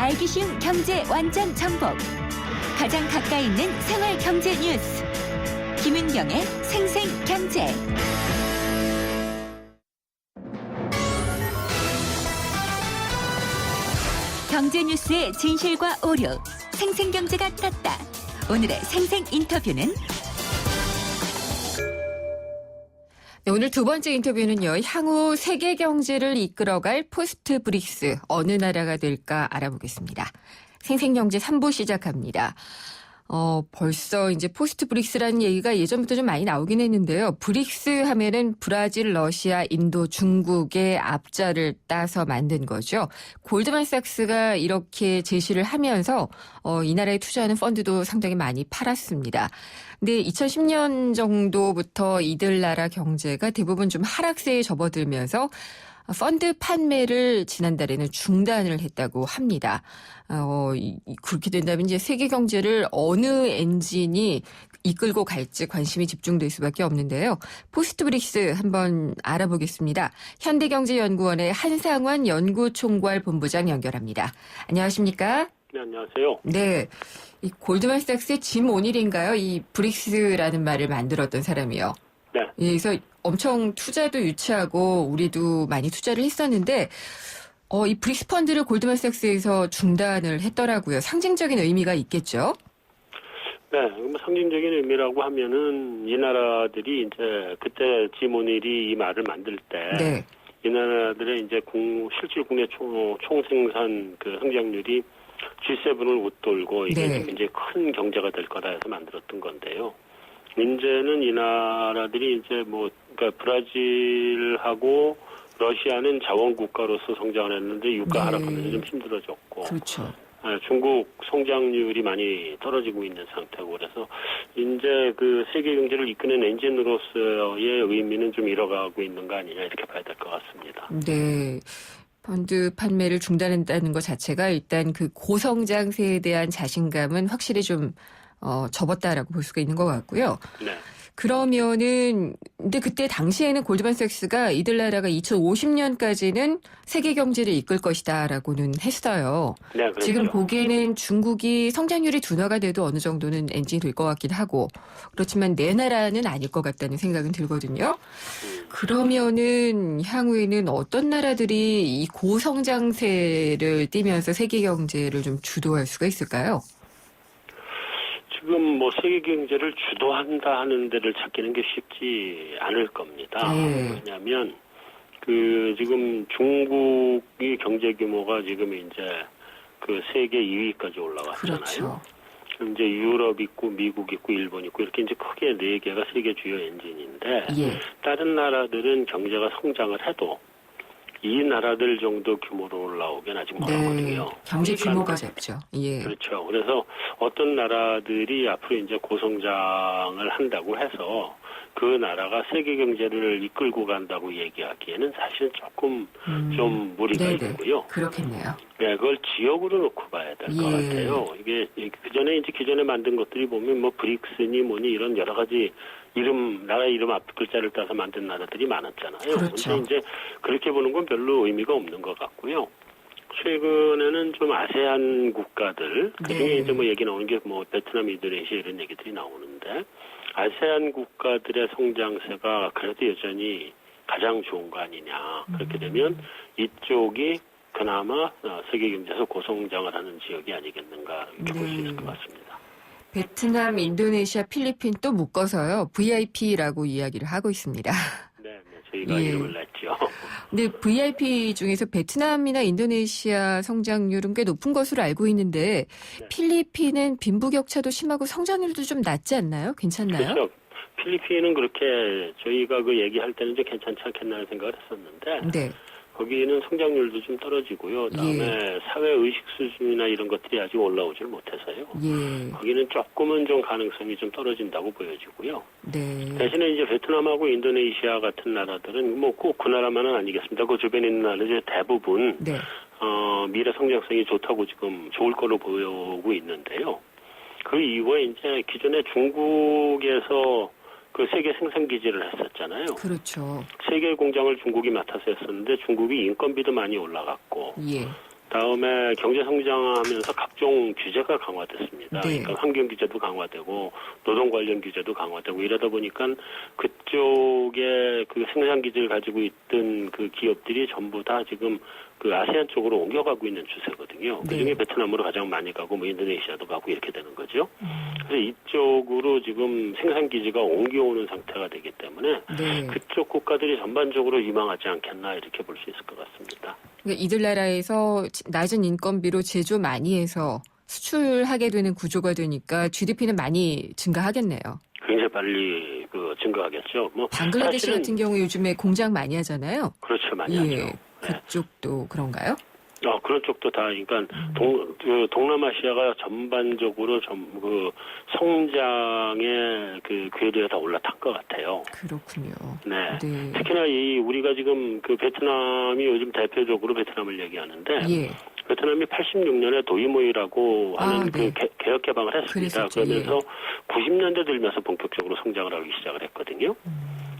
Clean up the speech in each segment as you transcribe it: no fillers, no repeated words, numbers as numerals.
알기 쉬운 경제 완전 정복. 가장 가까이 있는 생활 경제 뉴스. 김은경의 생생경제. 경제 뉴스의 진실과 오류. 생생경제가 떴다. 오늘의 생생 인터뷰는 오늘 두 번째 인터뷰는요. 향후 세계 경제를 이끌어갈 포스트 브릭스 어느 나라가 될까 알아보겠습니다. 생생경제 3부 시작합니다. 벌써 이제 포스트 브릭스라는 얘기가 예전부터 좀 많이 나오긴 했는데요. 브릭스 하면은 브라질, 러시아, 인도, 중국의 앞자를 따서 만든 거죠. 골드만삭스가 이렇게 제시를 하면서 이 나라에 투자하는 펀드도 상당히 많이 팔았습니다. 근데 2010년 정도부터 이들 나라 경제가 대부분 좀 하락세에 접어들면서 펀드 판매를 지난달에는 중단을 했다고 합니다. 그렇게 된다면 이제 세계 경제를 어느 엔진이 이끌고 갈지 관심이 집중될 수밖에 없는데요. 포스트 브릭스 한번 알아보겠습니다. 현대경제연구원의 한상환 연구총괄 본부장 연결합니다. 안녕하십니까? 네, 안녕하세요. 네. 이 골드만삭스의 짐 오닐인가요? 이 브릭스라는 말을 만들었던 사람이요. 네. 그래서 엄청 투자도 유치하고 우리도 많이 투자를 했었는데 이 브릭스 펀드를 골드만삭스에서 중단을 했더라고요. 상징적인 의미가 있겠죠? 네, 상징적인 의미라고 하면은 이 나라들이 이제 그때 짐 오닐이 이 말을 만들 때 네. 이 나라들의 이제 실질 국내 총생산 그 성장률이 G7을 웃돌고 이게 네. 굉장히 큰 경제가 될 거다 해서 만들었던 건데요. 문제는 이 나라들이 이제 그러니까 브라질하고 러시아는 자원 국가로서 성장을 했는데 유가 하락하면서 좀 힘들어졌고, 그렇죠. 중국 성장률이 많이 떨어지고 있는 상태고 그래서 이제 그 세계 경제를 이끄는 엔진으로서의 의미는 좀 잃어가고 있는 거 아니냐 이렇게 봐야 될 것 같습니다. 네. 펀드 판매를 중단한다는 것 자체가 일단 그 고성장세에 대한 자신감은 확실히 좀 접었다라고 볼 수가 있는 것 같고요. 네. 그러면은 근데 그때 당시에는 골드만삭스가 이들 나라가 2050년까지는 세계 경제를 이끌 것이다라고는 했어요. 네, 그렇죠. 지금 보기에는 중국이 성장률이 둔화가 돼도 어느 정도는 엔진이 될 것 같긴 하고 그렇지만 내 나라는 아닐 것 같다는 생각은 들거든요. 그러면은 향후에는 어떤 나라들이 이 고성장세를 띠면서 세계 경제를 좀 주도할 수가 있을까요? 지금 세계 경제를 주도한다 하는 데를 찾기는 게 쉽지 않을 겁니다. 네. 왜냐하면 지금 중국이 경제 규모가 지금 이제 그 세계 2위까지 올라왔잖아요. 그렇죠. 이제 유럽 있고 미국 있고 일본 있고 이렇게 이제 크게 4개가 세계 주요 엔진인데 예. 다른 나라들은 경제가 성장을 해도 이 나라들 정도 규모로 올라오긴 아직 멀었거든요. 네. 경제 규모가 작죠. 예. 그렇죠. 그래서 어떤 나라들이 앞으로 이제 고성장을 한다고 해서 그 나라가 세계 경제를 이끌고 간다고 얘기하기에는 사실은 조금 좀 무리가 네네. 있고요. 그렇겠네요. 네, 그걸 지역으로 놓고 봐야 될 것 예. 같아요. 이게 기존에 만든 것들이 보면 브릭스니 뭐니 이런 여러 가지 나라 이름 앞 글자를 따서 만든 나라들이 많았잖아요. 그렇죠. 근데 이제 그렇게 보는 건 별로 의미가 없는 것 같고요. 최근에는 좀 아세안 국가들, 그중에 네. 이제 얘기 나오는 게 베트남, 인도네시아 이런 얘기들이 나오는데, 아세안 국가들의 성장세가 그래도 여전히 가장 좋은 거 아니냐. 그렇게 되면 이쪽이 그나마 세계 경제에서 고성장을 하는 지역이 아니겠는가 이렇게 볼 수 있을 것 같습니다. 베트남, 인도네시아, 필리핀 또 묶어서요. VIP라고 이야기를 하고 있습니다. 네, 저희가 예. 이름을 냈죠. 근데 VIP 중에서 베트남이나 인도네시아 성장률은 꽤 높은 것으로 알고 있는데 네. 필리핀은 빈부격차도 심하고 성장률도 좀 낮지 않나요? 괜찮나요? 그렇죠. 필리핀은 그렇게 저희가 얘기할 때는 좀 괜찮지 않겠나 하는 생각을 했었는데 네. 거기는 성장률도 좀 떨어지고요. 그다음에 사회 의식 수준이나 이런 것들이 아직 올라오질 못해서요. 예. 거기는 조금은 좀 가능성이 좀 떨어진다고 보여지고요. 네. 대신에 이제 베트남하고 인도네시아 같은 나라들은 꼭 그 나라만은 아니겠습니다. 그 주변에 있는 나라들 대부분 네. 미래 성장성이 좋다고 지금 좋을 거로 보이고 있는데요. 그 이후에 이제 기존에 중국에서 그 세계 생산 기지를 했었잖아요. 그렇죠. 세계 공장을 중국이 맡아서 했었는데 중국이 인건비도 많이 올라갔고 예. 다음에 경제 성장하면서 각종 규제가 강화됐습니다. 네. 그러니까 환경 규제도 강화되고 노동 관련 규제도 강화되고 이러다 보니까 그쪽에 그 생산 기지를 가지고 있던 그 기업들이 전부 다 지금 그 아세안 쪽으로 옮겨가고 있는 추세거든요. 네. 그중에 베트남으로 가장 많이 가고 뭐 인도네시아도 가고 이렇게 되는 거죠. 그래서 이쪽으로 지금 생산 기지가 옮겨오는 상태가 되기 때문에 네. 그쪽 국가들이 전반적으로 유망하지 않겠나 이렇게 볼 수 있을 것 같습니다. 그러니까 이들 나라에서 낮은 인건비로 제조 많이 해서 수출하게 되는 구조가 되니까 GDP는 많이 증가하겠네요. 굉장히 빨리 그 증가하겠죠. 뭐 방글라데시 사실은 같은 경우 요즘에 공장 많이 하잖아요. 그렇죠, 많이 예, 하죠. 네. 그쪽도 그런가요? 그런 쪽도 다, 그러니까 동남아시아가 전반적으로 그 성장의 그 궤도에 다 올라탄 것 같아요. 그렇군요. 네. 네. 특히나 우리가 지금 그 베트남이 요즘 대표적으로 베트남을 얘기하는데 예. 베트남이 86년에 도이모이라고 하는 네. 그 개혁 개방을 했습니다. 그랬었죠. 그러면서 90년대 들면서 본격적으로 성장을 하기 시작을 했거든요.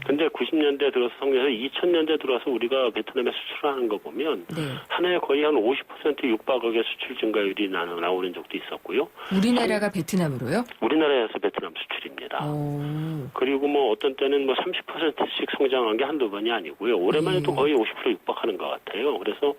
근데 90년대 들어서 성장해서 2000년대 들어서 우리가 베트남에 수출하는 거 보면 네. 한 해에 거의 한 50% 육박하게 수출 증가율이 나오는 적도 있었고요. 우리나라가 베트남으로요? 우리나라에서 베트남 수출입니다. 오. 그리고 뭐 어떤 때는 뭐 30%씩 성장한 게 한두 번이 아니고요. 올해만 해도 거의 50% 육박하는 것 같아요. 그래서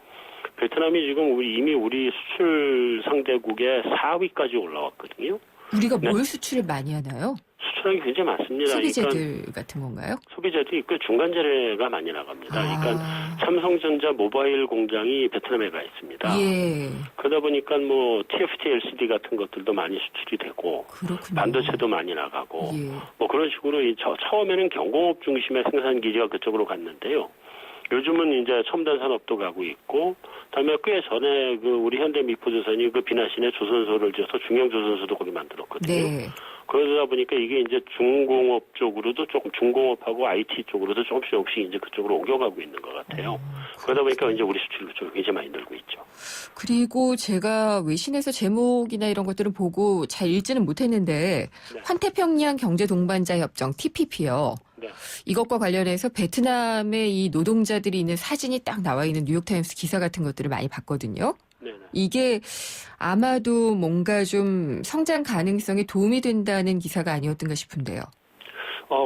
베트남이 지금 이미 우리 수출 상대국의 4위까지 올라왔거든요. 우리가 네. 뭘 수출을 많이 하나요? 수출한 게 굉장히 많습니다. 소비재들 그러니까 같은 건가요? 소비재도 있고 중간재래가 많이 나갑니다. 그러니까 삼성전자 모바일 공장이 베트남에 가 있습니다. 예. 그러다 보니까 뭐 TFT LCD 같은 것들도 많이 수출이 되고 그렇군요. 반도체도 많이 나가고 예. 뭐 그런 식으로 처음에는 경공업 중심의 생산 기지가 그쪽으로 갔는데요. 요즘은 이제 첨단 산업도 가고 있고, 그다음에 꽤 전에 그 우리 현대미포조선이 그 비나신에 조선소를 지어서 중형조선소도 거기 만들었거든요. 네. 그러다 보니까 이게 이제 중공업 쪽으로도 조금 중공업하고 IT 쪽으로도 조금씩 이제 그쪽으로 옮겨가고 있는 것 같아요. 그러다 보니까 이제 우리 수출 그쪽으로 굉장히 많이 늘고 있죠. 그리고 제가 외신에서 제목이나 이런 것들을 보고 잘 읽지는 못했는데 네. 환태평양 경제동반자 협정 TPP요. 네. 이것과 관련해서 베트남의 이 노동자들이 있는 사진이 딱 나와 있는 뉴욕타임스 기사 같은 것들을 많이 봤거든요. 네네. 이게 아마도 뭔가 좀 성장 가능성에 도움이 된다는 기사가 아니었던가 싶은데요.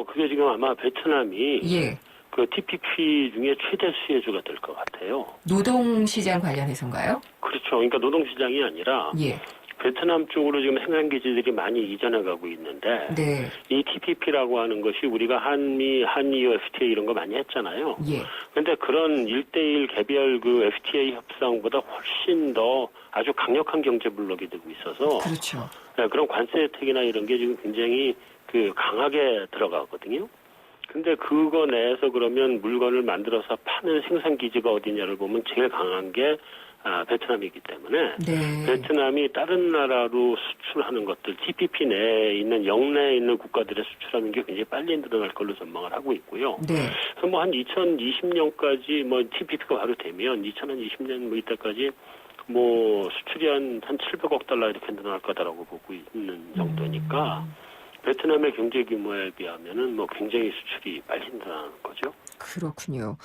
그게 지금 아마 베트남이 예. 그 TPP 중에 최대 수혜주가 될 것 같아요. 노동시장 관련해서인가요? 그렇죠. 그러니까 노동시장이 아니라 예. 베트남 쪽으로 지금 생산기지들이 많이 이전해가고 있는데 네. 이 TPP라고 하는 것이 우리가 한미U FTA 이런 거 많이 했잖아요. 예. 그런데 그런 1대1 개별 그 FTA 협상보다 훨씬 더 아주 강력한 경제 블록이 되고 있어서 그렇죠. 네, 그런 관세 혜택이나 이런 게 지금 굉장히 그 강하게 들어가거든요. 근데 그거 내에서 그러면 물건을 만들어서 파는 생산기지가 어디냐를 보면 제일 강한 게 베트남이기 때문에 네. 베트남이 다른 나라로 수출하는 것들 TPP 내에 있는 영내에 있는 국가들의 수출하는 게 굉장히 빨리 늘어날 걸로 전망을 하고 있고요. 네. 그래서 뭐 한 2020년까지 뭐 TPP가 바로 되면 2020년 뭐 이때까지 뭐 수출이 한 700억 달러 이렇게 늘어날 거다라고 보고 있는 정도니까 베트남의 경제 규모에 비하면은 뭐 굉장히 수출이 빨리 늘어나는 거죠. 그렇군요.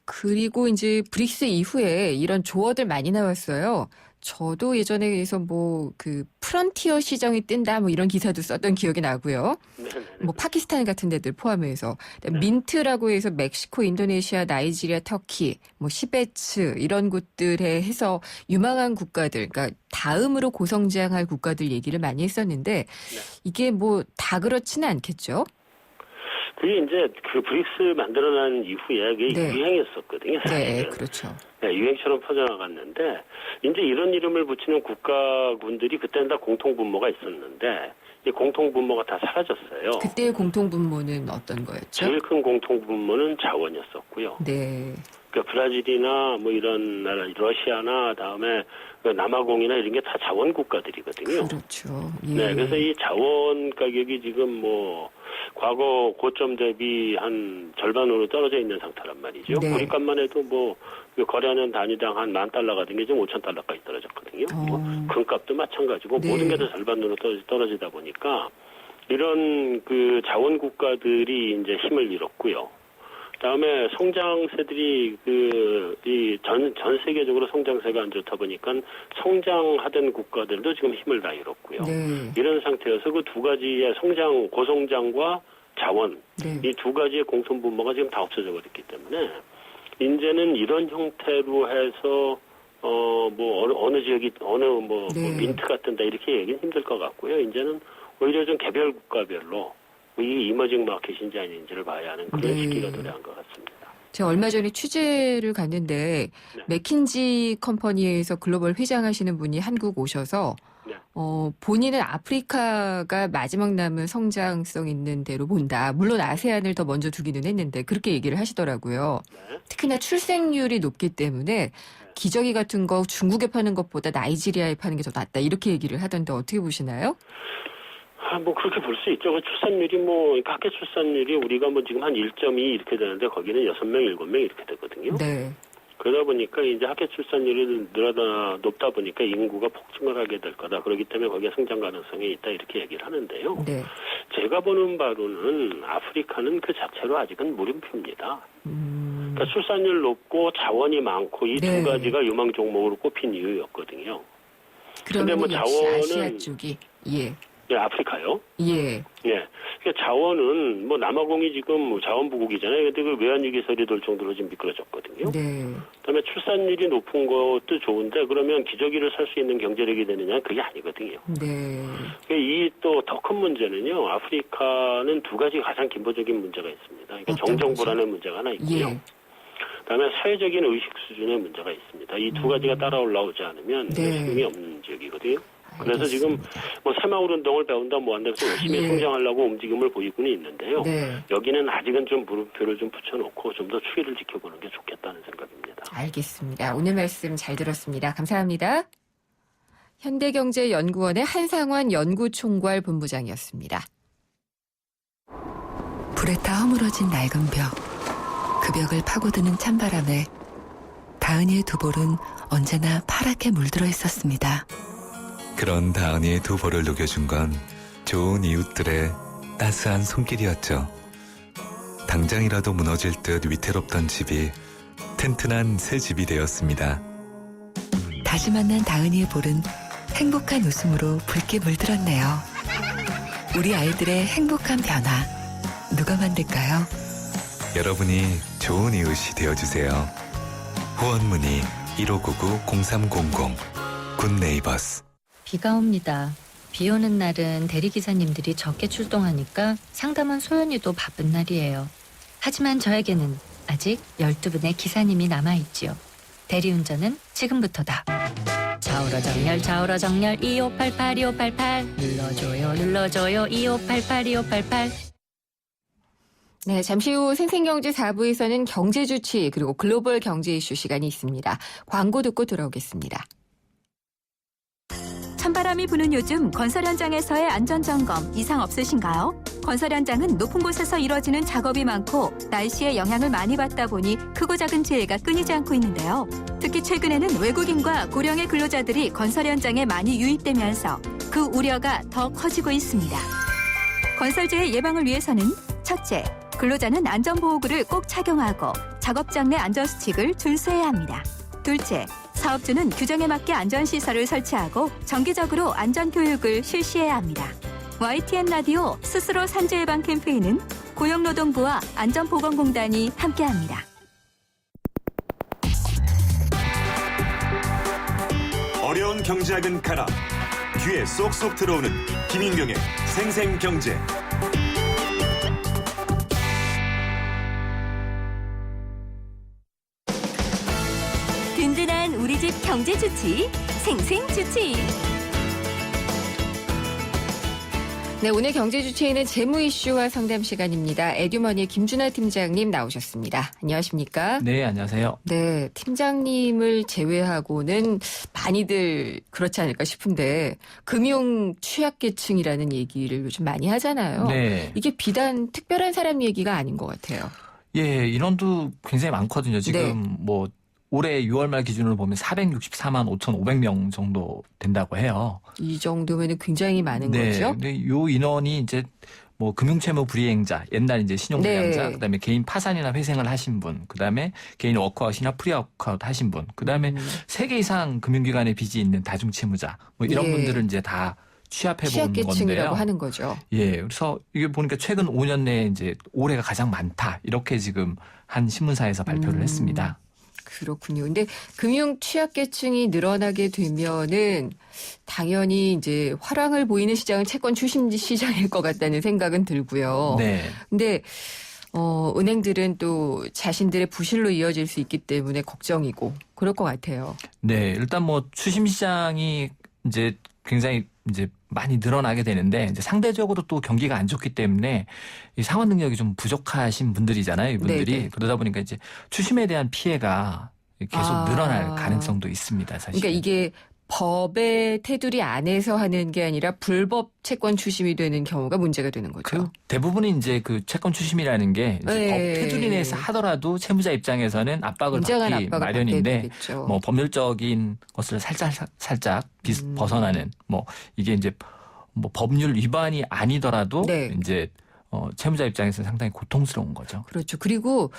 그리고 이제 브릭스 이후에 이런 조어들 많이 나왔어요. 저도 예전에서 뭐 그 프런티어 시장이 뜬다 뭐 이런 기사도 썼던 기억이 나고요. 네네. 뭐 파키스탄 같은 데들 포함해서 민트라고 해서 멕시코, 인도네시아, 나이지리아, 터키, 뭐 시베츠 이런 곳들에 해서 유망한 국가들, 그러니까 다음으로 고성장할 국가들 얘기를 많이 했었는데 이게 뭐 다 그렇지는 않겠죠? 그게 이제 그 브릭스 만들어난 이후에 그게 네. 유행했었거든요. 네, 사실은. 그렇죠. 네, 유행처럼 퍼져나갔는데 이제 이런 이름을 붙이는 국가군들이 그때는 다 공통분모가 있었는데 이 공통분모가 다 사라졌어요. 그때의 공통분모는 어떤 거였죠? 제일 큰 공통분모는 자원이었었고요. 네. 그러니까 브라질이나 뭐 이런 나라, 러시아나 다음에 그 남아공이나 이런 게 다 자원 국가들이거든요. 그렇죠. 예. 네, 그래서 이 자원 가격이 지금 뭐 과거 고점 대비 한 절반으로 떨어져 있는 상태란 말이죠. 네. 우리값만 해도 뭐 거래하는 단위당 한 10,000달러 같은 게 지금 5,000달러까지 떨어졌거든요. 뭐 금값도 마찬가지고 네. 모든 게 다 절반으로 떨어지다 보니까 이런 그 자원 국가들이 이제 힘을 잃었고요. 그다음에 성장세들이 이 전 세계적으로 성장세가 안 좋다 보니까 성장하던 국가들도 지금 힘을 다 잃었고요. 네. 이런 상태여서 그 두 가지의 고성장과 자원, 네. 이 두 가지의 공통 분모가 지금 다 없어져 버렸기 때문에 이제는 이런 형태로 해서 어느 지역이 네. 민트가 뜬다 이렇게 얘기는 힘들 것 같고요. 이제는 오히려 좀 개별 국가별로 이 이머징 마켓인지 아닌지를 봐야 하는 그런 네. 시기가 도래한 것 같습니다. 제가 얼마 전에 취재를 갔는데 네. 맥킨지 컴퍼니에서 글로벌 회장하시는 분이 한국 오셔서 네. 본인은 아프리카가 마지막 남은 성장성 있는 데로 본다. 물론 아세안을 더 먼저 두기는 했는데 그렇게 얘기를 하시더라고요. 네. 특히나 출생률이 높기 때문에 기저귀 같은 거 중국에 파는 것보다 나이지리아에 파는 게 더 낫다. 이렇게 얘기를 하던데 어떻게 보시나요? 그렇게 볼 수 있죠. 그 출산율이 학계 출산율이 우리가 지금 한 1.2 이렇게 되는데 거기는 6명, 7명 이렇게 되거든요. 네. 그러다 보니까 이제 학계 출산율이 높다 보니까 인구가 폭증을 하게 될 거다. 그렇기 때문에 거기에 성장 가능성이 있다. 이렇게 얘기를 하는데요. 네. 제가 보는 바로는 아프리카는 그 자체로 아직은 물음표입니다. 그러니까 출산율 높고 자원이 많고 이 두 네. 가지가 유망 종목으로 꼽힌 이유였거든요. 그러면 근데 역시 자원은 아시아 쪽이 예, 아프리카요. 예. 예. 그러니까 자원은 남아공이 지금 자원부국이잖아요. 근데 그 외환위기설이 돌 정도로 지금 미끄러졌거든요. 네. 그다음에 출산율이 높은 것도 좋은데 그러면 기저귀를 살 수 있는 경제력이 되느냐 그게 아니거든요. 네. 이 또 더 큰 문제는요. 아프리카는 두 가지 가장 근본적인 문제가 있습니다. 그러니까 어떤 정정 거죠? 불안의 문제가 하나 있고요. 예. 그다음에 사회적인 의식 수준의 문제가 있습니다. 이 두 가지가 따라 올라오지 않으면 네. 힘이 없는 지역이거든요. 그래서 지금 알겠습니다. 새마을 운동을 배운다 한다고 열심히 예. 성장하려고 움직임을 보이고는 있는데요. 네. 여기는 아직은 좀 물음표를 좀 붙여놓고 좀 더 추이를 지켜보는 게 좋겠다는 생각입니다. 알겠습니다. 오늘 말씀 잘 들었습니다. 감사합니다. 현대경제연구원의 한상환 연구총괄 본부장이었습니다. 불에 타 허물어진 낡은 벽. 그 벽을 파고드는 찬바람에 다은이의 두 볼은 언제나 파랗게 물들어 있었습니다. 그런 다은이의 두 볼을 녹여준 건 좋은 이웃들의 따스한 손길이었죠. 당장이라도 무너질 듯 위태롭던 집이 튼튼한 새 집이 되었습니다. 다시 만난 다은이의 볼은 행복한 웃음으로 붉게 물들었네요. 우리 아이들의 행복한 변화, 누가 만들까요? 여러분이 좋은 이웃이 되어주세요. 후원문의 1599-0300 굿네이버스. 비가 옵니다. 비 오는 날은 대리기사님들이 적게 출동하니까 상담원 소연이도 바쁜 날이에요. 하지만 저에게는 아직 12분의 기사님이 남아있지요. 대리운전은 지금부터다. 좌우로 정렬 2588 눌러줘요 2588. 네, 잠시 후 생생경제 4부에서는 경제주치 그리고 글로벌 경제 이슈 시간이 있습니다. 광고 듣고 돌아오겠습니다. 찬바람이 부는 요즘 건설 현장에서의 안전점검 이상 없으신가요? 건설 현장은 높은 곳에서 이뤄지는 작업이 많고 날씨에 영향을 많이 받다 보니 크고 작은 재해가 끊이지 않고 있는데요. 특히 최근에는 외국인과 고령의 근로자들이 건설 현장에 많이 유입되면서 그 우려가 더 커지고 있습니다. 건설재해 예방을 위해서는 첫째, 근로자는 안전보호구를 꼭 착용하고 작업장 내 안전수칙을 준수해야 합니다. 둘째, 사업주는 규정에 맞게 안전시설을 설치하고 정기적으로 안전교육을 실시해야 합니다. YTN 라디오 스스로 산재예방 캠페인은 고용노동부와 안전보건공단이 함께합니다. 어려운 경제학은 가라. 귀에 쏙쏙 들어오는 김인경의 생생경제. 든든한 우리 집 경제주치, 생생주치. 네, 오늘 경제주치에는 재무 이슈와 상담 시간입니다. 에듀머니 김준하 팀장님 나오셨습니다. 안녕하십니까? 네, 안녕하세요. 네, 팀장님을 제외하고는 많이들 그렇지 않을까 싶은데 금융 취약계층이라는 얘기를 요즘 많이 하잖아요. 네. 이게 비단 특별한 사람 얘기가 아닌 것 같아요. 예, 인원도 굉장히 많거든요. 지금 네. 올해 6월 말 기준으로 보면 464만 5,500명 정도 된다고 해요. 이 정도면 굉장히 많은 네. 거죠? 근데 요 인원이 이제 뭐 금융채무 불이행자, 옛날 이제 신용불량자, 네. 그다음에 개인 파산이나 회생을 하신 분, 그다음에 개인 워크아웃이나 프리워크아웃 하신 분, 그다음에 3개 이상 금융기관에 빚이 있는 다중채무자, 뭐 이런 예. 분들은 이제 다 취합해 본 취약계층이라고 건데요. 하는 거죠. 예, 그래서 이게 보니까 최근 5년 내에 이제 올해가 가장 많다 이렇게 지금 한 신문사에서 발표를 했습니다. 그렇군요. 근데 금융 취약계층이 늘어나게 되면은 당연히 이제 화랑을 보이는 시장은 채권 추심 시장일 것 같다는 생각은 들고요. 네. 근데 은행들은 또 자신들의 부실로 이어질 수 있기 때문에 걱정이고 그럴 것 같아요. 네, 일단 뭐 추심 시장이 이제 굉장히 이제 많이 늘어나게 되는데 이제 상대적으로 또 경기가 안 좋기 때문에 이 상환 능력이 좀 부족하신 분들이잖아요, 이분들이. 네네. 그러다 보니까 이제 추심에 대한 피해가 계속 늘어날 가능성도 있습니다, 사실. 그러니까 이게 법의 테두리 안에서 하는 게 아니라 불법 채권 추심이 되는 경우가 문제가 되는 거죠. 그 대부분이 이제 그 채권 추심이라는 게 이제 네. 법 테두리 내에서 하더라도 채무자 입장에서는 압박을 굉장한 받기 압박을 마련인데 받게 되겠죠. 뭐 법률적인 것을 살짝 벗어나는 뭐 이게 이제 뭐 법률 위반이 아니더라도 네. 이제 채무자 입장에서 상당히 고통스러운 거죠. 그렇죠. 그리고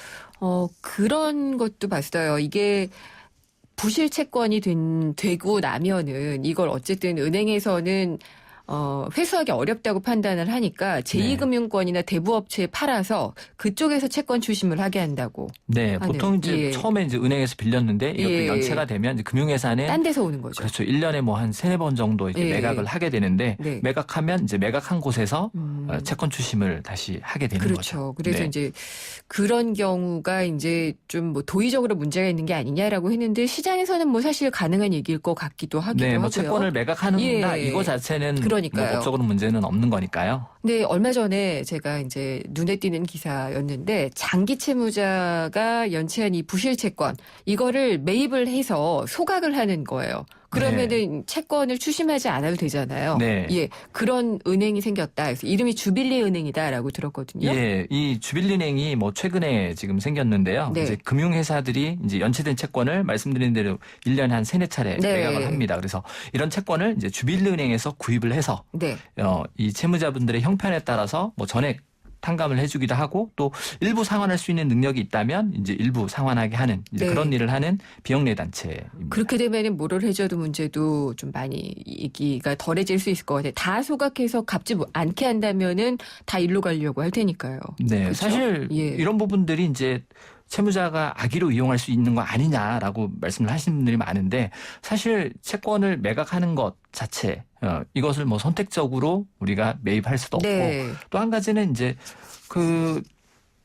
그런 것도 봤어요. 이게 부실 채권이 되고 나면은 이걸 어쨌든 은행에서는 회수하기 어렵다고 판단을 하니까 제2금융권이나 대부업체에 팔아서 그쪽에서 채권 추심을 하게 한다고. 네, 하는, 보통 이제 예. 처음에 이제 은행에서 빌렸는데 이것도 예. 연체가 되면 이제 금융회사는 딴 데서 오는 거죠. 그렇죠. 1년에 뭐 한 3-4번 정도 이제 예. 매각을 하게 되는데 네. 매각하면 이제 매각한 곳에서 채권 추심을 다시 하게 되는 거죠. 그렇죠. 그래서 네. 이제 그런 경우가 이제 좀 뭐 도의적으로 문제가 있는 게 아니냐라고 했는데 시장에서는 뭐 사실 가능한 얘기일 것 같기도 하기도 네, 뭐 하고요. 채권을 매각하는다 예. 이거 자체는 그러니까요. 뭐 법적으로 문제는 없는 거니까요. 근데 얼마 전에 제가 이제 눈에 띄는 기사였는데 장기 채무자가 연체한 이 부실 채권 이거를 매입을 해서 소각을 하는 거예요. 그러면은 채권을 추심하지 않아도 되잖아요. 네. 예, 그런 은행이 생겼다. 그래서 이름이 주빌리 은행이다라고 들었거든요. 예, 이 주빌리은행이 뭐 최근에 지금 생겼는데요. 네. 이제 금융회사들이 이제 연체된 채권을 말씀드린 대로 1년에 한 3-4차례 네. 매각을 합니다. 그래서 이런 채권을 이제 주빌리은행에서 구입을 해서 네. 이 채무자분들의 형편에 따라서 뭐 전액 탕감을 해주기도 하고 또 일부 상환할 수 있는 능력이 있다면 이제 일부 상환하게 하는 이제 네. 그런 일을 하는 비영리 단체입니다. 그렇게 되면은 모럴 해저드 문제도 좀 많이 얘기가 덜해질 수 있을 것 같아요. 다 소각해서 갚지 않게 한다면은 다 일로 가려고 할 테니까요. 네, 그렇죠? 사실 예. 이런 부분들이 이제 채무자가 악의로 이용할 수 있는 거 아니냐라고 말씀을 하시는 분들이 많은데 사실 채권을 매각하는 것 자체 이것을 뭐 선택적으로 우리가 매입할 수도 없고 네. 또 한 가지는 이제 그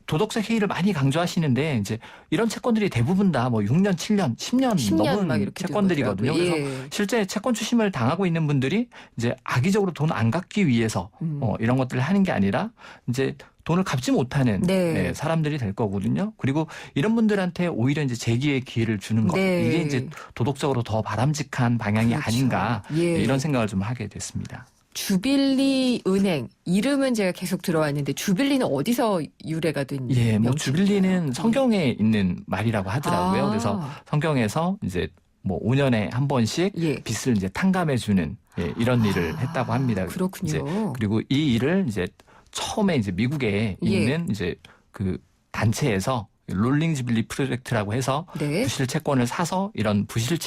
도덕적 해이를 많이 강조하시는데 이제 이런 채권들이 대부분 다 뭐 6년, 7년, 10년 10년 막 넘은 이렇게 채권들이거든요. 되더라고요. 그래서 예. 실제 채권 추심을 당하고 있는 분들이 이제 악의적으로 돈 안 갚기 위해서 이런 것들을 하는 게 아니라 이제 돈을 갚지 못하는 네. 사람들이 될 거거든요. 그리고 이런 분들한테 오히려 이제 재기의 기회를 주는 것 네. 이게 이제 도덕적으로 더 바람직한 방향이 그렇죠. 아닌가 예. 이런 생각을 좀 하게 됐습니다. 주빌리 은행 이름은 제가 계속 들어왔는데 주빌리는 어디서 유래가 된 예, 뭐 명칭인가요? 주빌리는 성경에 있는 말이라고 하더라고요. 아. 그래서 성경에서 이제 뭐 5년에 한 번씩 예. 빚을 이제 탕감해 주는 이런 일을 아, 했다고 합니다. 그렇군요. 이제 그리고 이 일을 이제 처음에 이제 미국에 예. 있는 이제 그 단체에서 롤링 주빌리 프로젝트라고 해서 네. 부실 채권을 사서 이런 부실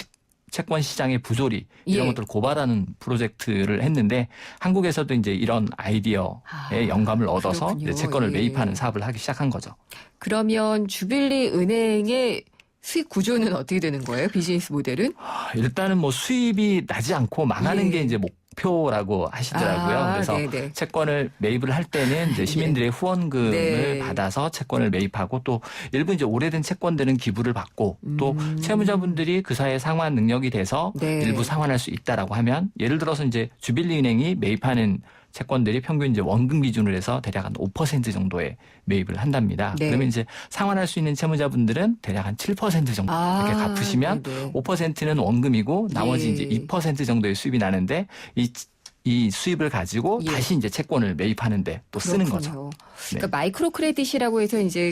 채권 시장의 부조리 이런 예. 것들을 고발하는 프로젝트를 했는데 한국에서도 이제 이런 아이디어의 영감을 얻어서 그렇군요. 이제 채권을 예. 매입하는 사업을 하기 시작한 거죠. 그러면 주빌리 은행의 수익 구조는 어떻게 되는 거예요? 비즈니스 모델은? 일단은 뭐 수입이 나지 않고 망하는 예. 게 이제 목표라고 하시더라고요. 아, 그래서 네네. 채권을 매입을 할 때는 이제 시민들의 후원금을 네. 받아서 채권을 매입하고 또 일부 이제 오래된 채권들은 기부를 받고 또 채무자분들이 그 사이에 상환 능력이 돼서 네. 일부 상환할 수 있다라고 하면 예를 들어서 이제 주빌리 은행이 매입하는 채권들이 평균 이제 원금 기준으로 해서 대략 한 5% 정도의 매입을 한답니다. 네. 그러면 이제 상환할 수 있는 채무자분들은 대략 한 7% 정도 이렇게 갚으시면 네네. 5%는 원금이고 나머지 예. 이제 2% 정도의 수입이 나는데 이 이 수입을 가지고 예. 다시 이제 채권을 매입하는데 또 쓰는 거죠. 그렇군요. 네. 그러니까 마이크로 크레딧이라고 해서 이제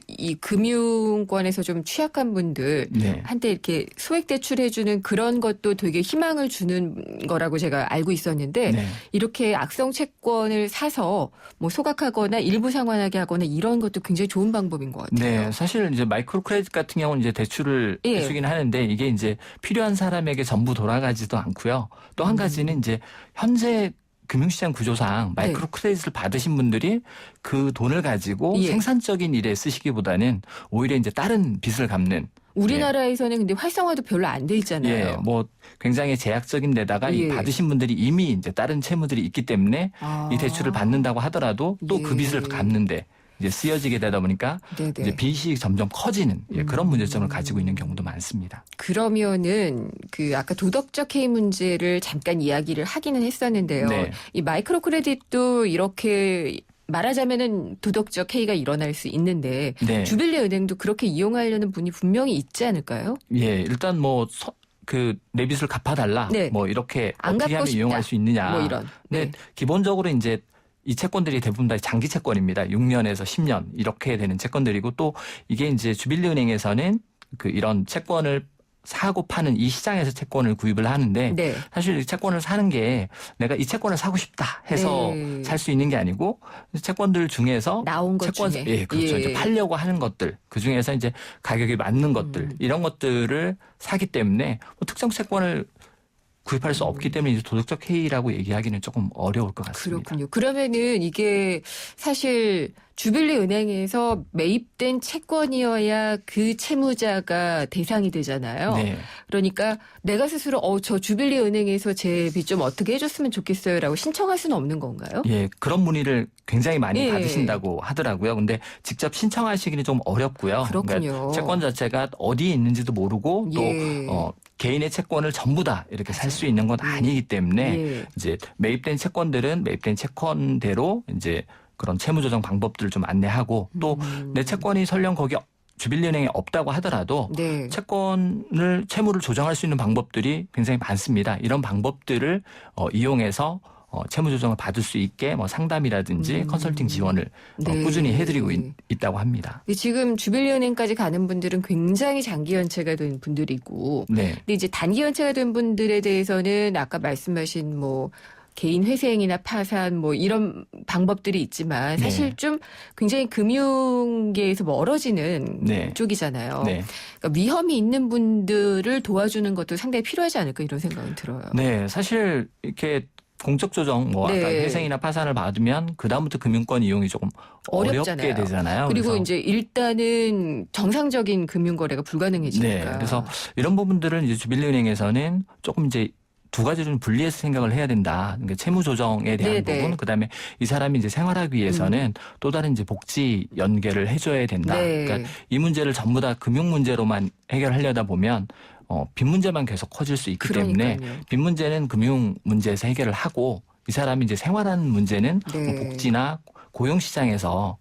이 금융권에서 좀 취약한 분들 네. 한테 이렇게 소액 대출해주는 그런 것도 되게 희망을 주는 거라고 제가 알고 있었는데 네. 이렇게 악성 채권을 사서 뭐 소각하거나 일부 상환하게 하거나 이런 것도 굉장히 좋은 방법인 것 같아요. 네, 사실 이제 마이크로 크레딧 같은 경우는 이제 대출을 예. 해주긴 하는데 이게 이제 필요한 사람에게 전부 돌아가지도 않고요. 또 한 가지는 이제 현재 금융시장 구조상 마이크로 네. 크레딧을 받으신 분들이 그 돈을 가지고 예. 생산적인 일에 쓰시기보다는 오히려 이제 다른 빚을 갚는 우리나라에서는 근데 활성화도 별로 안 돼 있잖아요. 예, 뭐 굉장히 제약적인 데다가 이 예. 받으신 분들이 이미 이제 다른 채무들이 있기 때문에 아. 이 대출을 받는다고 하더라도 또 그 예. 빚을 갚는데 이제 쓰여지게 되다 보니까 네네. 이제 빚이 점점 커지는 그런 문제점을 가지고 있는 경우도 많습니다. 그러면은 그 아까 도덕적 해이 문제를 잠깐 이야기를 하기는 했었는데요. 네. 이 마이크로 크레딧도 이렇게 말하자면은 도덕적 해이가 일어날 수 있는데 네. 주빌리 은행도 그렇게 이용하려는 분이 분명히 있지 않을까요? 예, 일단 뭐 내 빚을 갚아달라. 네. 뭐 이렇게 안 어떻게 갚고 하면 싶다. 이용할 수 있느냐. 뭐 이런. 근데 네. 기본적으로 이제 이 채권들이 대부분 다 장기 채권입니다. 6년에서 10년 이렇게 되는 채권들이고 또 이게 이제 주빌리 은행에서는 이런 채권을 사고 파는 이 시장에서 채권을 구입을 하는데 네. 사실 이 채권을 사는 게 내가 이 채권을 사고 싶다 해서 네. 살 수 있는 게 아니고 채권들 중에서 나온 것 채권 중에. 예, 그렇죠. 예. 이제 팔려고 하는 것들 그 중에서 이제 가격이 맞는 것들 이런 것들을 사기 때문에 뭐 특정 채권을 구입할 수 없기 때문에 이제 도덕적 해이라고 얘기하기는 조금 어려울 것 같습니다. 그렇군요. 그러면은 이게 사실 주빌리 은행에서 매입된 채권이어야 그 채무자가 대상이 되잖아요. 네. 그러니까 내가 스스로 저 주빌리 은행에서 제 빚 좀 어떻게 해줬으면 좋겠어요라고 신청할 수는 없는 건가요? 예, 그런 문의를 굉장히 많이 예. 받으신다고 하더라고요. 근데 직접 신청하시기는 좀 어렵고요. 그렇군요. 그러니까 채권 자체가 어디에 있는지도 모르고 또 예. 개인의 채권을 전부 다 이렇게 살 수 있는 건 아니기 때문에 예. 이제 매입된 채권들은 매입된 채권대로 이제 그런 채무 조정 방법들을 좀 안내하고 또 내 채권이 설령 거기 주빌리 은행에 없다고 하더라도 네. 채무를 조정할 수 있는 방법들이 굉장히 많습니다. 이런 방법들을 이용해서 채무 조정을 받을 수 있게 뭐 상담이라든지 컨설팅 지원을 네. 꾸준히 해드리고 있다고 합니다. 근데 지금 주빌리 은행까지 가는 분들은 굉장히 장기 연체가 된 분들이고 네. 근데 이제 단기 연체가 된 분들에 대해서는 아까 말씀하신 뭐 개인 회생이나 파산 뭐 이런 방법들이 있지만 사실 네. 좀 굉장히 금융계에서 멀어지는 네. 쪽이잖아요. 네. 그러니까 위험이 있는 분들을 도와주는 것도 상당히 필요하지 않을까 이런 생각은 들어요. 네, 사실 이렇게 공적 조정 뭐 네. 아까 회생이나 파산을 받으면 그다음부터 금융권 이용이 조금 어렵잖아요. 어렵게 되잖아요. 그리고 그래서 이제 일단은 정상적인 금융 거래가 불가능해지니까. 네, 그래서 이런 부분들은 이제 주빌리은행에서는 조금 이제 두 가지를 좀 분리해서 생각을 해야 된다. 그러니까 채무 조정에 대한 네네. 부분, 그다음에 이 사람이 이제 생활하기 위해서는 또 다른 이제 복지 연계를 해줘야 된다. 네. 그러니까 이 문제를 전부 다 금융 문제로만 해결하려다 보면 빚 문제만 계속 커질 수 있기 때문에 그러니까요. 빚 문제는 금융 문제에서 해결을 하고 이 사람이 이제 생활하는 문제는 네. 뭐 복지나 고용 시장에서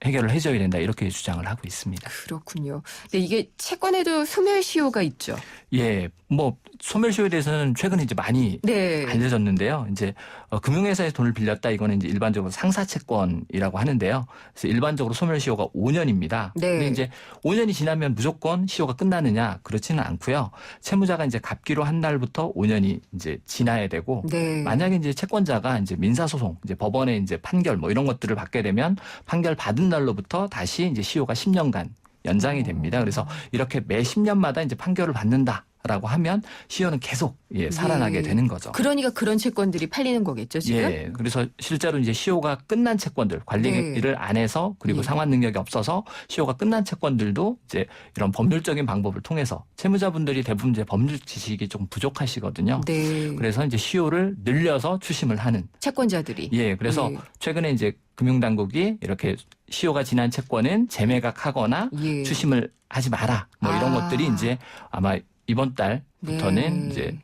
해결을 해줘야 된다 이렇게 주장을 하고 있습니다. 그렇군요. 근데 이게 채권에도 소멸시효가 있죠. 예, 뭐 소멸시효에 대해서는 최근에 이제 많이 네. 알려졌는데요. 이제 금융회사에 돈을 빌렸다 이거는 이제 일반적으로 상사채권이라고 하는데요. 그래서 일반적으로 소멸시효가 5년입니다. 네. 근데 이제 5년이 지나면 무조건 시효가 끝나느냐 그렇지는 않고요. 채무자가 이제 갚기로 한 날부터 5년이 이제 지나야 되고 네. 만약에 이제 채권자가 이제 민사소송, 이제 법원의 이제 판결 뭐 이런 것들을 받게 되면 판결 받은 날로부터 다시 이제 시효가 10년간 연장이 됩니다. 그래서 이렇게 매 10년마다 이제 판결을 받는다라고 하면 시효는 계속 살아나게 되는 거죠. 그러니까 그런 채권들이 팔리는 거겠죠, 지금? 예. 그래서 실제로 이제 시효가 끝난 채권들, 관리를 안 해서 그리고 예. 상환 능력이 없어서 시효가 끝난 채권들도 이제 이런 법률적인 방법을 통해서 채무자분들이 대부분 이제 법률 지식이 좀 부족하시거든요. 네. 그래서 이제 시효를 늘려서 추심을 하는. 채권자들이. 예. 그래서 예. 최근에 이제 금융당국이 이렇게 시효가 지난 채권은 재매각하거나 예. 추심을 하지 마라. 뭐 이런 아. 것들이 이제 아마 이번 달부터는 네. 이제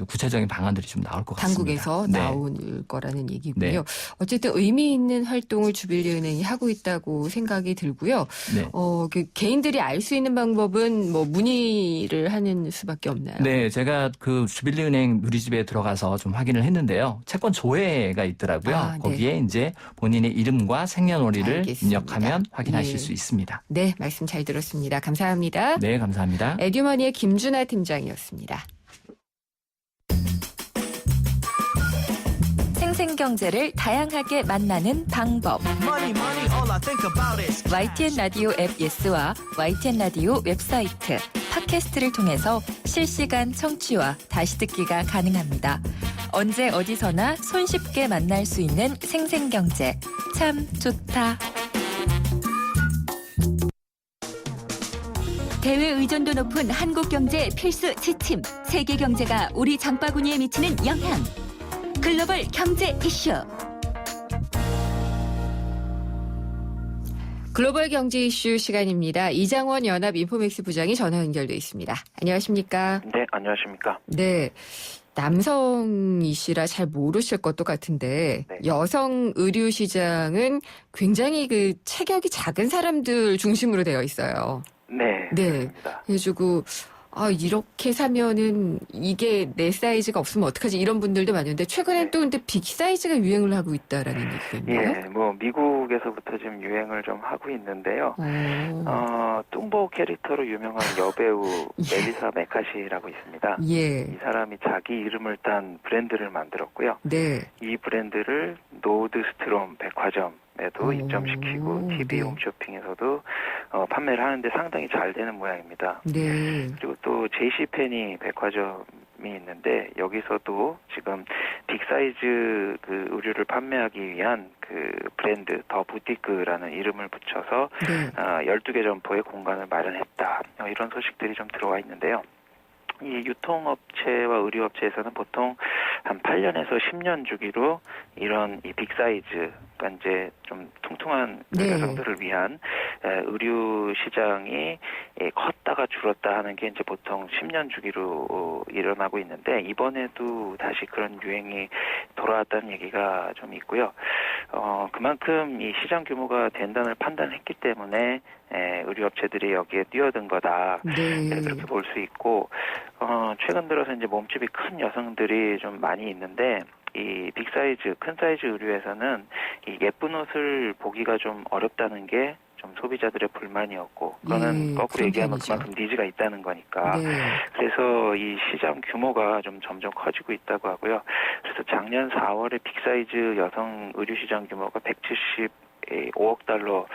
구체적인 방안들이 좀 나올 것 같습니다. 당국에서 네. 나올 거라는 얘기고요. 네. 어쨌든 의미 있는 활동을 주빌리은행이 하고 있다고 생각이 들고요. 네. 그 개인들이 알 수 있는 방법은 뭐 문의를 하는 수밖에 없나요? 네, 제가 그 주빌리은행 누리집에 들어가서 좀 확인을 했는데요. 채권 조회가 있더라고요. 아, 네. 거기에 이제 본인의 이름과 생년월일을 알겠습니다. 입력하면 확인하실 예. 수 있습니다. 네, 말씀 잘 들었습니다. 감사합니다. 네, 감사합니다. 에듀머니의 김준하 팀장이었습니다. 생생경제를 다양하게 만나는 방법. YTN 라디오 앱 예스와 YTN 라디오 웹사이트, 팟캐스트를 통해서 실시간 청취와 다시 듣기가 가능합니다. 언제 어디서나 손쉽게 만날 수 있는 생생경제. 참 좋다. 대외 의존도 높은 한국 경제의 필수 지침. 세계 경제가 우리 장바구니에 미치는 영향. 글로벌 경제 이슈. 글로벌 경제 이슈 시간입니다. 이장원 연합 인포맥스 부장이 전화 연결돼 있습니다. 안녕하십니까? 네, 안녕하십니까. 네. 남성이시라 잘 모르실 것도 같은데 네. 여성 의류 시장은 굉장히 그 체격이 작은 사람들 중심으로 되어 있어요. 네, 네. 그렇습니다. 그래가지고 이렇게 사면은 이게 내 사이즈가 없으면 어떡하지 이런 분들도 많은데 최근에 네. 또 근데 빅 사이즈가 유행을 하고 있다라는 얘기거든요. 예, 뭐 미국에서부터 지금 유행을 좀 하고 있는데요. 뚱보 캐릭터로 유명한 여배우 예. 멜리사 메카시라고 있습니다. 예. 이 사람이 자기 이름을 딴 브랜드를 만들었고요. 네. 이 브랜드를 노드스트롬 백화점에도 오, 입점시키고 TV 네. 홈쇼핑에서도 판매를 하는데 상당히 잘 되는 모양입니다. 네. 그리고 또 제이시페니 백화점이 있는데 여기서도 지금 빅사이즈 그 의류를 판매하기 위한 그 브랜드 더 부티크라는 이름을 붙여서 네. 12개 점포의 공간을 마련했다. 이런 소식들이 좀 들어와 있는데요. 이 유통업체와 의류업체에서는 보통 한 8년에서 10년 주기로 이런 이 빅사이즈, 그러니까 이제 좀 퉁퉁한 네. 여성들을 위한 의류 시장이 컸다가 줄었다 하는 게 이제 보통 10년 주기로 일어나고 있는데 이번에도 다시 그런 유행이 돌아왔다는 얘기가 좀 있고요. 그만큼 이 시장 규모가 된다는 판단했기 때문에 의류업체들이 여기에 뛰어든 거다. 네. 그렇게 볼 수 있고 최근 들어서 이제 몸집이 큰 여성들이 좀 많이 있는데 이 빅사이즈, 큰 사이즈 의류에서는 이 예쁜 옷을 보기가 좀 어렵다는 게 좀 소비자들의 불만이었고 그거는 예, 거꾸로 그런 얘기하면 편이죠. 그만큼 니즈가 있다는 거니까 네. 그래서 이 시장 규모가 좀 점점 커지고 있다고 하고요. 그래서 작년 4월에 빅사이즈 여성 의류 시장 규모가 175억 달러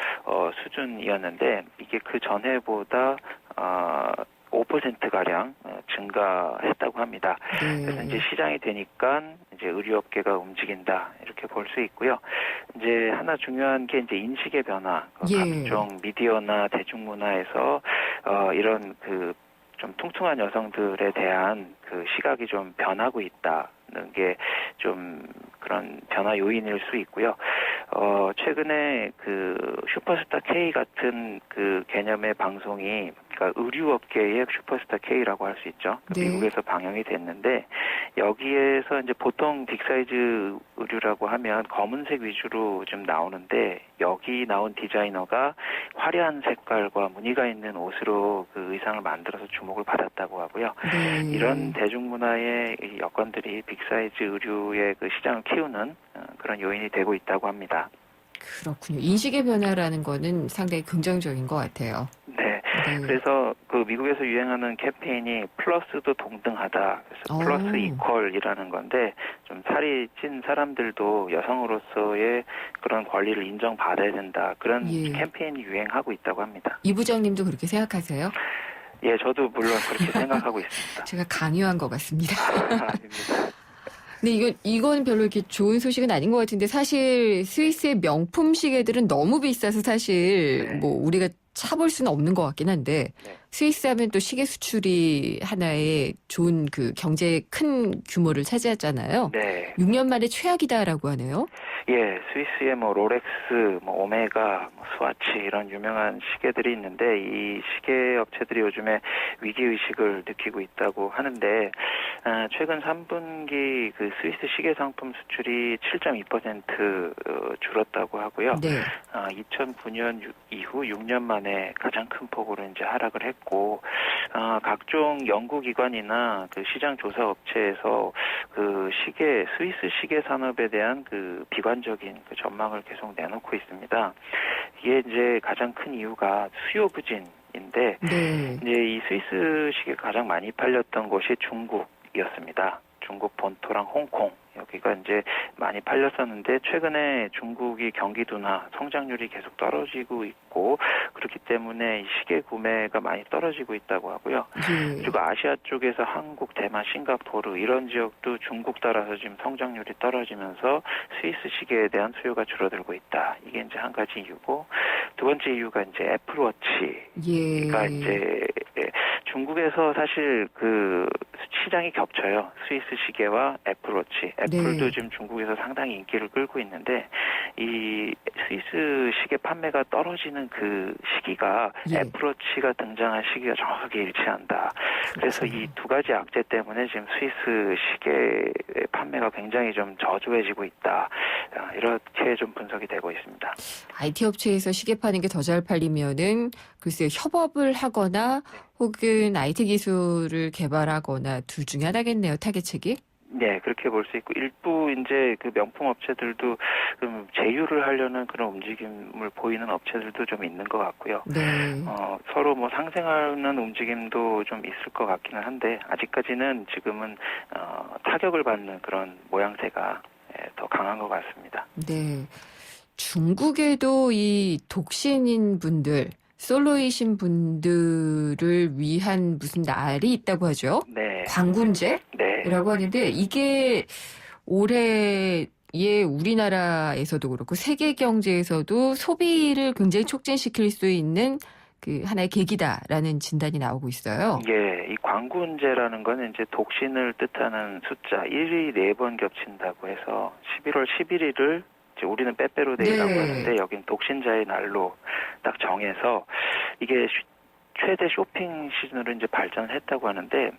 수준이었는데 이게 그 전해보다 5%가량 증가했다고 합니다. 그래서 이제 시장이 되니까 이제 의류업계가 움직인다 이렇게 볼 수 있고요. 이제 하나 중요한 게 이제 인식의 변화, 예. 각종 미디어나 대중문화에서 이런 그 좀 퉁퉁한 여성들에 대한 그 시각이 좀 변하고 있다는 게 좀 그런 변화 요인일 수 있고요. 최근에 그 슈퍼스타 K 같은 그 개념의 방송이 그러니까 의류업계의 슈퍼스타 K라고 할 수 있죠. 네. 미국에서 방영이 됐는데 여기에서 이제 보통 빅사이즈 의류라고 하면 검은색 위주로 좀 나오는데 여기 나온 디자이너가 화려한 색깔과 무늬가 있는 옷으로 그 의상을 만들어서 주목을 받았다고 하고요. 네. 이런 대중문화의 이 여건들이 빅사이즈 의류의 그 시장을 키우는 그런 요인이 되고 있다고 합니다. 그렇군요. 인식의 변화라는 거는 상당히 긍정적인 것 같아요. 네. 네. 그래서 그 미국에서 유행하는 캠페인이 플러스도 동등하다. 그래서 플러스 이퀄이라는 건데 좀 살이 찐 사람들도 여성으로서의 그런 권리를 인정받아야 된다. 그런 예. 캠페인이 유행하고 있다고 합니다. 이 부장님도 그렇게 생각하세요? 예, 저도 물론 그렇게 생각하고 있습니다. 제가 강요한 것 같습니다. 아닙니다. 근데 이건 별로 이렇게 좋은 소식은 아닌 것 같은데 사실 스위스의 명품 시계들은 너무 비싸서 사실 네. 뭐 우리가 차볼 수는 없는 것 같긴 한데 네. 스위스 하면 또 시계 수출이 하나의 좋은 그 경제의 큰 규모를 차지하잖아요. 네. 6년 만에 최악이다라고 하네요. 예, 스위스에 뭐 롤렉스, 뭐 오메가, 뭐 스와치 이런 유명한 시계들이 있는데 이 시계 업체들이 요즘에 위기 의식을 느끼고 있다고 하는데 최근 3분기 그 스위스 시계 상품 수출이 7.2% 줄었다고 하고요. 네. 2009년 이후 6년 만에 가장 큰 폭으로 이제 하락을 했고 각종 연구기관이나 그 시장 조사 업체에서 그 시계 스위스 시계 산업에 대한 그 비관적인 그 전망을 계속 내놓고 있습니다. 이게 이제 가장 큰 이유가 수요 부진인데 네. 이제 이 스위스 시계가 가장 많이 팔렸던 곳이 중국이었습니다. 중국 본토랑 홍콩 여기가 이제 많이 팔렸었는데 최근에 중국이 경기 둔화, 성장률이 계속 떨어지고 있고 그렇기 때문에 이 시계 구매가 많이 떨어지고 있다고 하고요. 예. 그리고 아시아 쪽에서 한국, 대만, 싱가포르 이런 지역도 중국 따라서 지금 성장률이 떨어지면서 스위스 시계에 대한 수요가 줄어들고 있다. 이게 이제 한 가지 이유고 두 번째 이유가 이제 애플워치가 예. 이제 중국에서 사실 그 시장이 겹쳐요. 스위스 시계와 애플워치. 애플도 네. 지금 중국에서 상당히 인기를 끌고 있는데 이 스위스 시계 판매가 떨어지는 그 시기가 예. 애플워치가 등장한 시기가 정확하게 일치한다. 그래서 이 두 가지 악재 때문에 지금 스위스 시계 판매가 굉장히 좀 저조해지고 있다. 이렇게 좀 분석이 되고 있습니다. IT 업체에서 시계 파는 게 더 잘 팔리면은 글쎄요 협업을 하거나 혹은 IT 기술을 개발하거나 둘 중에 하나겠네요. 타겟책이. 네, 그렇게 볼 수 있고 일부 이제 그 명품 업체들도 좀 제휴를 하려는 그런 움직임을 보이는 업체들도 좀 있는 것 같고요. 네. 서로 뭐 상생하는 움직임도 좀 있을 것 같기는 한데 아직까지는 지금은 타격을 받는 그런 모양새가 더 강한 것 같습니다. 네. 중국에도 이 독신인 분들, 솔로이신 분들을 위한 무슨 날이 있다고 하죠? 네. 광군제라고 네. 하는데 이게 올해 우리나라에서도 그렇고 세계 경제에서도 소비를 굉장히 촉진시킬 수 있는 그 하나의 계기다라는 진단이 나오고 있어요. 예, 이 광군제라는 건 이제 독신을 뜻하는 숫자 1이 4번 겹친다고 해서 11월 11일을 우리는 빼빼로데이라고 네. 하는데 여긴 독신자의 날로 딱 정해서 이게 최대 쇼핑 시즌으로 이제 발전했다고 하는데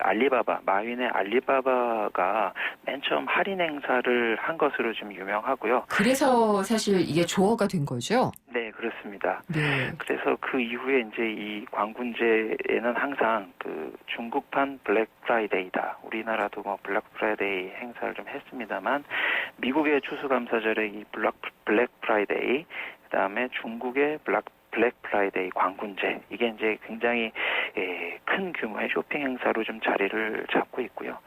알리바바, 마윈의 알리바바가 맨 처음 할인 행사를 한 것으로 좀 유명하고요. 그래서 사실 이게 조어가 된 거죠? 네, 그렇습니다. 네. 그래서 그 이후에 이제 이 광군제에는 항상 그 중국판 블랙 프라이데이다. 우리나라도 뭐 블랙 프라이데이 행사를 좀 했습니다만 미국의 추수감사절에 이 블랙 프라이데이, 그다음에 중국의 블랙 프라이데이 광군제 이게 이제 굉장히 큰 규모의 쇼핑 행사로 좀 자리를 잡고 있고요.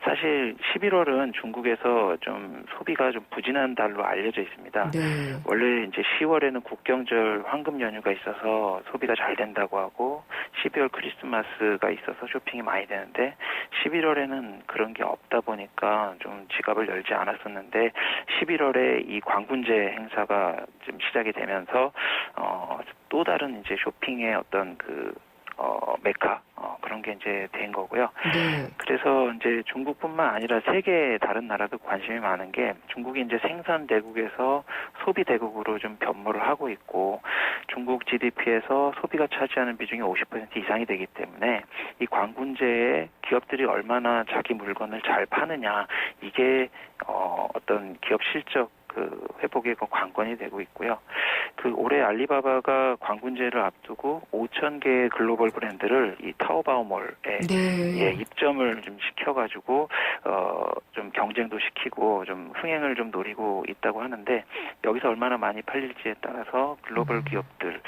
사실 11월은 중국에서 좀 소비가 좀 부진한 달로 알려져 있습니다. 네. 원래 이제 10월에는 국경절 황금 연휴가 있어서 소비가 잘 된다고 하고 12월 크리스마스가 있어서 쇼핑이 많이 되는데 11월에는 그런 게 없다 보니까 좀 지갑을 열지 않았었는데 11월에 이 광군제 행사가 좀 시작이 되면서 또 다른 이제 쇼핑의 어떤 메카 그런 게 이제 된 거고요. 네. 그래서 이제 중국뿐만 아니라 세계 다른 나라도 관심이 많은 게 중국이 이제 생산 대국에서 소비 대국으로 좀 변모를 하고 있고 중국 GDP에서 소비가 차지하는 비중이 50% 이상이 되기 때문에 이 광군제에 기업들이 얼마나 자기 물건을 잘 파느냐 이게 어떤 기업 실적 회복의 관건이 되고 있고요. 올해 알리바바가 광군제를 앞두고 5,000개의 글로벌 브랜드를 이 타오바오몰에 네. 입점을 좀 시켜가지고 좀 경쟁도 시키고 좀 흥행을 좀 노리고 있다고 하는데 여기서 얼마나 많이 팔릴지에 따라서 글로벌 기업들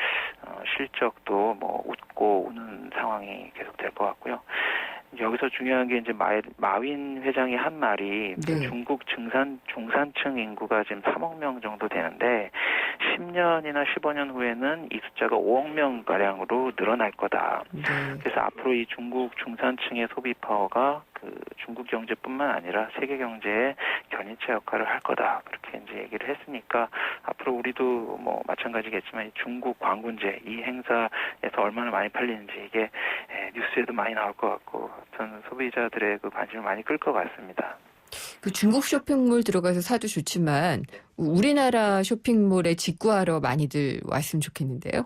실적도 뭐 웃고 우는 상황이 계속 될 것 같고요. 여기서 중요한 게 이제 마윈 회장이 한 말이 네. 중국 중산층 인구가 지금 3억 명 정도 되는데 10년이나 15년 후에는 이 숫자가 5억 명가량으로 늘어날 거다. 네. 그래서 앞으로 이 중국 중산층의 소비 파워가 그 중국 경제뿐만 아니라 세계 경제의 견인차 역할을 할 거다. 그렇게 이제 얘기를 했으니까 앞으로 우리도 뭐 마찬가지겠지만 이 중국 광군제 이 행사에서 얼마나 많이 팔리는지 이게 뉴스에도 많이 나올 것 같고 저는 소비자들의 그 관심을 많이 끌 것 같습니다. 그 중국 쇼핑몰 들어가서 사도 좋지만 우리나라 쇼핑몰에 직구하러 많이들 왔으면 좋겠는데요.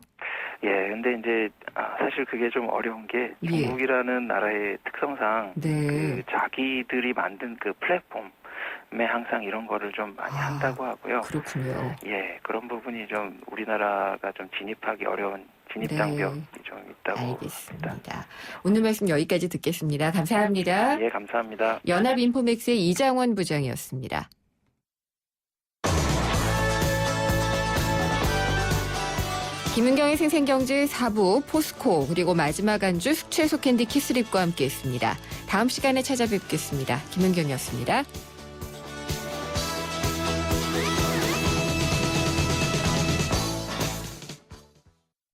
예, 근데 이제 사실 그게 좀 어려운 게 예. 중국이라는 나라의 특성상 네. 그 자기들이 만든 그 플랫폼에 항상 이런 거를 좀 많이 한다고 하고요. 그렇군요. 예, 그런 부분이 좀 우리나라가 좀 진입하기 어려운 진입 네. 장벽이 좀 있다고 알겠습니다. 봅니다. 오늘 말씀 여기까지 듣겠습니다. 감사합니다. 예, 감사합니다. 연합인포맥스의 이장원 부장이었습니다. 김은경의 생생경제 4부 포스코 그리고 마지막 안주 숙취해소 캔디 키스립과 함께했습니다. 다음 시간에 찾아뵙겠습니다. 김은경이었습니다.